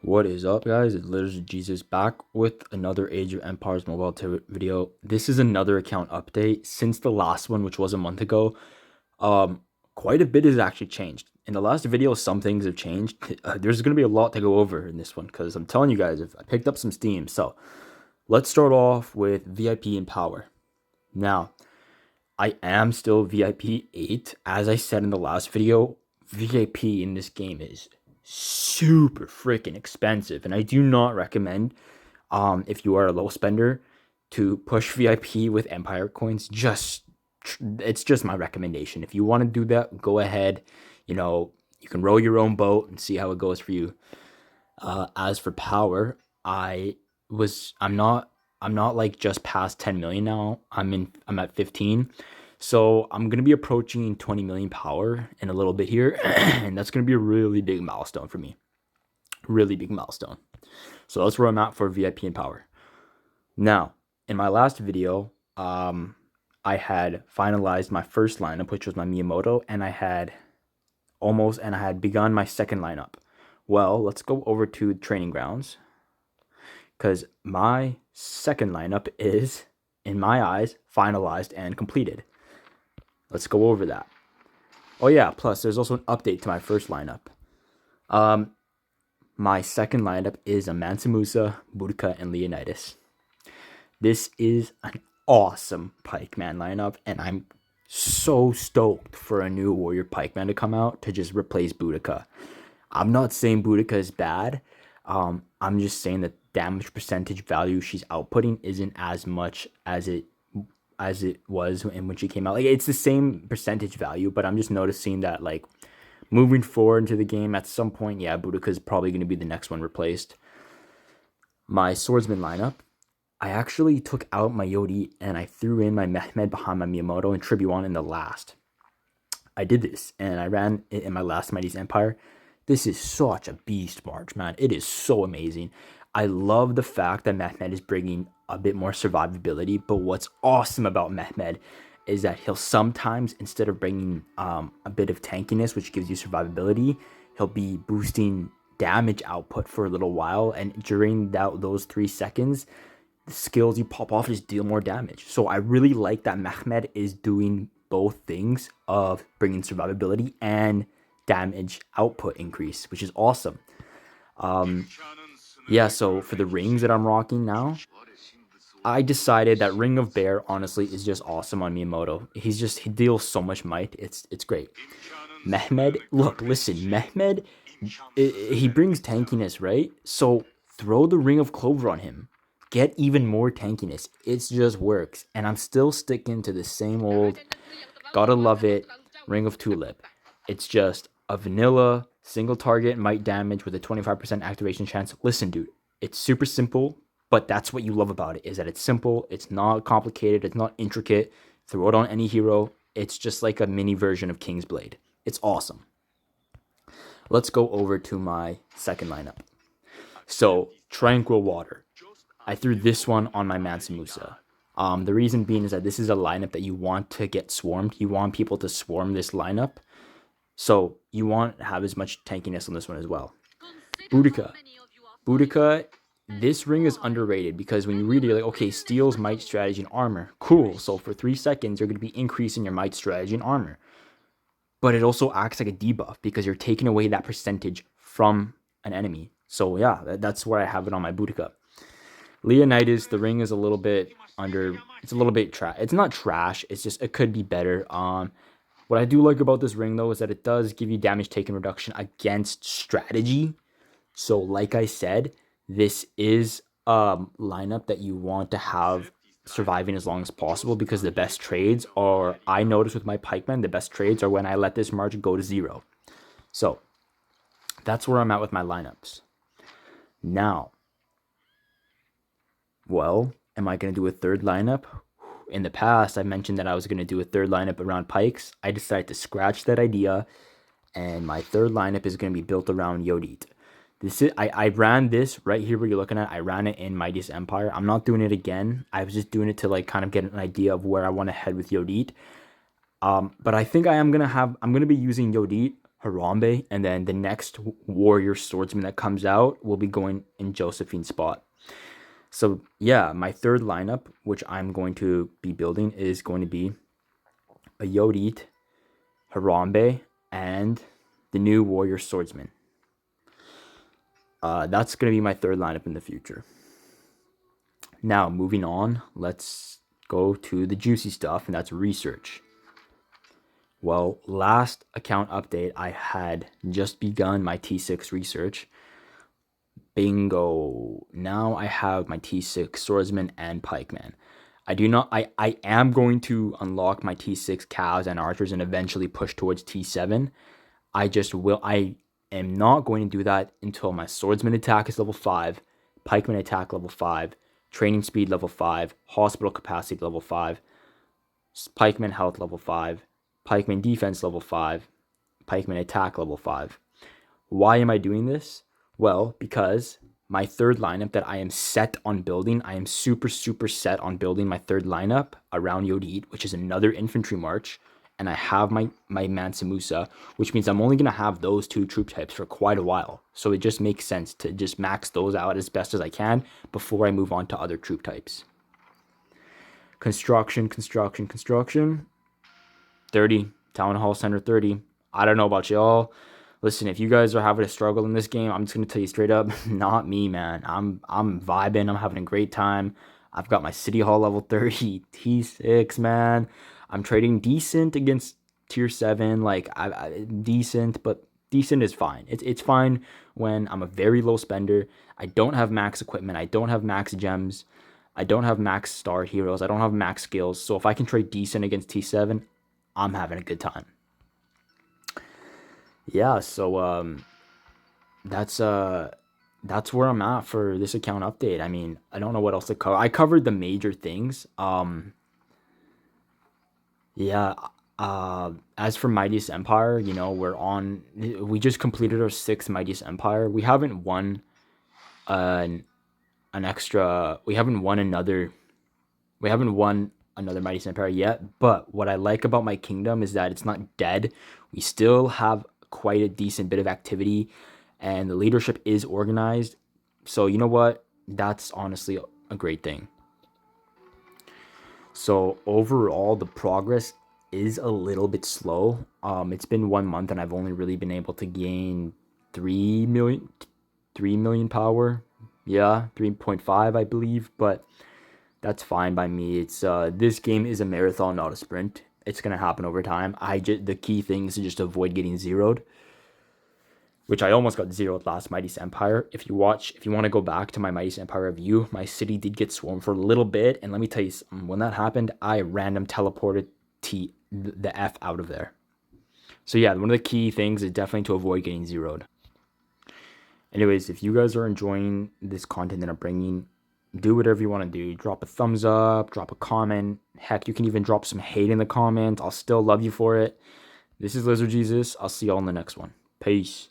What is up, guys? It's literally Jesus back with another Age of Empires mobile video. This is another account update since the last one, which was a month ago. Um, Quite a bit has actually changed. In the last video, some things have changed. There's gonna be a lot to go over in this one because I'm telling you guys, I picked up some steam. So let's start off with VIP and power. Now, I am still VIP 8. As I said in the last video, VIP in this game is super freaking expensive, and I do not recommend, if you are a low spender, to push VIP with Empire coins. It's just my recommendation. If you want to do that, go ahead. You can row your own boat and see how it goes for you. As for power, I'm not like just past 10 million now. I'm at 15. So I'm gonna be approaching 20 million power in a little bit here, and that's gonna be a really big milestone for me. Really big milestone. So that's where I'm at for VIP and power. Now, in my last video, I had finalized my first lineup, which was my Miyamoto, and I had begun my second lineup. Well, let's go over to training grounds because my second lineup is, in my eyes, finalized and completed. Let's go over that. Oh yeah, plus there's also an update to my first lineup. My second lineup is a Mansa Musa, Boudica, and Leonidas. This is an awesome Pikeman lineup, and I'm so stoked for a new Warrior Pikeman to come out to just replace Boudica. I'm not saying Boudica is bad. I'm just saying that damage percentage value she's outputting isn't as much as it was when she came out. Like, it's the same percentage value, but I'm just noticing that, like, moving forward into the game at some point, yeah, Boudica is probably going to be the next one replaced. My swordsman lineup, I actually took out my Yodi and I threw in my Mehmed behind my Miyamoto and Tribuon in the last. I did this and I ran it in my last Mighty's Empire. This is such a beast march, man. It is so amazing. I love the fact that Mehmed is bringing a bit more survivability, but what's awesome about Mehmed is that he'll sometimes, instead of bringing a bit of tankiness, which gives you survivability, he'll be boosting damage output for a little while, and during those 3 seconds, the skills you pop off just deal more damage. So I really like that Mehmed is doing both things of bringing survivability and damage output increase, which is awesome. Yeah, so for the rings that I'm rocking now, I decided that Ring of Bear honestly is just awesome on Miyamoto. He deals so much might. It's great. Mehmed, look, listen, Mehmed, he brings tankiness, right? So throw the Ring of Clover on him. Get even more tankiness. It just works. And I'm still sticking to the same old, gotta love it, Ring of Tulip. It's just a vanilla single target might damage with a 25% activation chance. Listen, dude, it's super simple, but that's what you love about it, is that it's simple, it's not complicated, it's not intricate. Throw it on any hero. It's just like a mini version of King's Blade. It's awesome. Let's go over to my second lineup. So, Tranquil Water. I threw this one on my Mansa Musa. The reason being is that this is a lineup that you want to get swarmed. You want people to swarm this lineup. So you want to have as much tankiness on this one as well. Boudica. Boudica, this ring is underrated because when you read it, you're like, okay, steals, might, strategy, and armor. Cool. So for 3 seconds, you're going to be increasing your might, strategy, and armor. But it also acts like a debuff because you're taking away that percentage from an enemy. So yeah, that's where I have it on my Boudica. Leonidas, the ring is a little bit under. It's a little bit trash. It's not trash. It's just it could be better. What I do like about this ring though is that it does give you damage taken reduction against strategy. So like I said, this is a lineup that you want to have surviving as long as possible because the best trades are, I notice with my pikemen, the best trades are when I let this margin go to 0. So that's where I'm at with my lineups. Now, well, am I going to do a third lineup? In the past, I mentioned that I was going to do a third lineup around pikes. I decided to scratch that idea, and my third lineup is going to be built around Yodit. I ran this right here where you're looking at. I ran it in Mighty's Empire. I'm not doing it again. I was just doing it to like kind of get an idea of where I want to head with Yodit. But I think I'm gonna be using Yodit Harambe, and then the next warrior swordsman that comes out will be going in Josephine's spot. So yeah, my third lineup, which I'm going to be building, is going to be a Yodit, Harambe, and the new warrior swordsman. That's going to be my third lineup in the future. Now, moving on, let's go to the juicy stuff, and that's research. Well, last account update, I had just begun my T6 research. Bingo. Now I have my T6 swordsman and pikeman. I am going to unlock my T6 cows and archers and eventually push towards T7. I am not going to do that until my swordsman attack is level 5, pikeman attack level 5, training speed level 5, hospital capacity level 5, pikeman health level 5, pikeman defense level 5, pikeman attack level 5. Why am I doing this? Well, because my third lineup that I am set on building, I am super set on building my third lineup around Yodit, which is another infantry march, and I have my Mansa Musa, which means I'm only going to have those two troop types for quite a while. So it just makes sense to just max those out as best as I can before I move on to other troop types. Construction. 30. Town Hall Center 30. I don't know about y'all. Listen, if you guys are having a struggle in this game, I'm just gonna tell you straight up, not me, man. I'm vibing. I'm having a great time. I've got my City Hall level 30 T6, man. I'm trading decent against tier 7. Like decent, but decent is fine. It's fine when I'm a very low spender. I don't have max equipment. I don't have max gems. I don't have max star heroes. I don't have max skills. So if I can trade decent against T7, I'm having a good time. Yeah, so that's where I'm at for this account update. I mean, I don't know what else to cover. I covered the major things. Yeah, as for Mightiest Empire, we just completed our sixth Mightiest Empire. We haven't won an extra. We haven't won another Mightiest Empire yet. But what I like about my kingdom is that it's not dead. We still have quite a decent bit of activity, and the leadership is organized. So you know what? That's honestly a great thing. So overall, the progress is a little bit slow. It's been 1 month, and I've only really been able to gain 3 million power. Yeah, 3.5, I believe, but that's fine by me. It's this game is a marathon, not a sprint. It's gonna happen over time. The key thing is to just avoid getting zeroed, which I almost got zeroed last Mightiest Empire. If you want to go back to my Mightiest Empire review, my city did get swarmed for a little bit, and let me tell you something, when that happened, I random teleported the F out of there. So yeah, one of the key things is definitely to avoid getting zeroed. Anyways, if you guys are enjoying this content that I'm bringing, do whatever you want to do. Drop a thumbs up, drop a comment. Heck, you can even drop some hate in the comments. I'll still love you for it. This is Lizard Jesus. I'll see y'all in the next one. Peace.